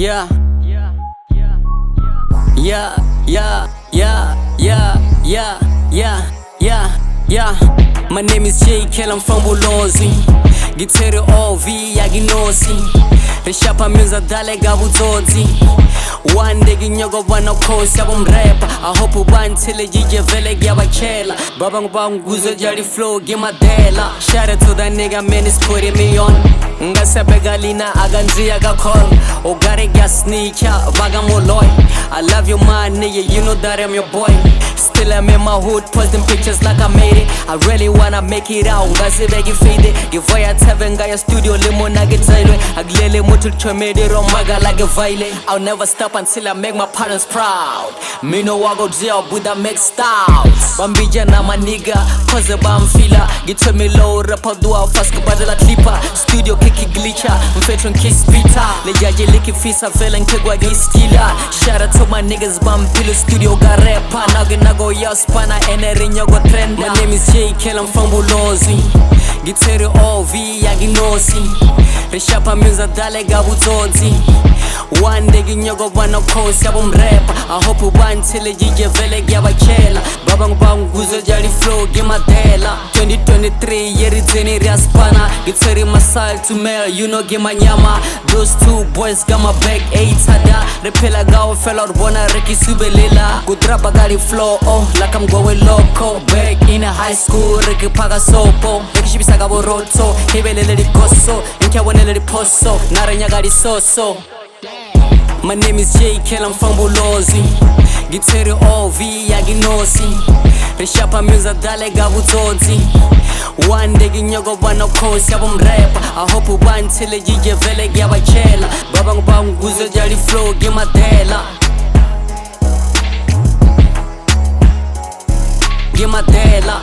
Yeah. Yeah. Yeah. Yeah. My name is Chael, I'm from Bolozwi. Giteri ovi yaginosi. Rishapa music dale gabuzozi. One day ginyogo bano kosi abum rapper. I hope one till jije vele gyaba Chael. Babang bang guzo jari flow gimadela. Shout out to that nigga, man, is putting me on. Ngasepe galina aganzi agakol. Ogare gasnika bagamoloy. I love you, my nigga, you know that I'm your boy. Still I'm in my hood, posting pictures like I made it. I really wanna make it out, ngazi begi fade it. Givoya tevenga ya studio limo nagetailwe. Aglele mutu chomede romaga like a violet. I'll never stop until I make my parents proud. Me no I go jail with that mixed styles. Bambija na my nigga, cause the bam fila. Get me low, rapper do a fast badala clipper. Studio kiki glitcha, mfetron kiss pita. Lejaje liki fisa velen kegwa gistila. Shout out to my niggas bam pilo studio ga rapper. Nago yo spana eneri nyogo trenda. My name is Chael, I'm from Bolozwi. Giteri ovi yaginosi. Rishapa music dale gabuzozi. One day ginyogo bano kosi abum rapper. I hope one till jije vele gyaba Chael. Babang bang guzo jari flow gimadela. 2023 yeri zeni riaspana. Giteri masal to male, you know gima nyama. Those two boys got my back 8 sada. Repela gao fella bona reki subelela. Gudrapa gari flow oh like I'm going loco. Back in high school reki paga sopo. Reki shibisa gabo roto. Hebelele di koso. Inkia wanele di poso. Narenya gari soso. My name is Chael, I'm from Bolozwi. Giteri ovi yaginosi. Rishapa music dale gabuzozi. One day ginyogo bano kosi abum rapper. I hope one till jije vele gyaba Chael. Babang bang guzo jari flow gimadela. Gimadela.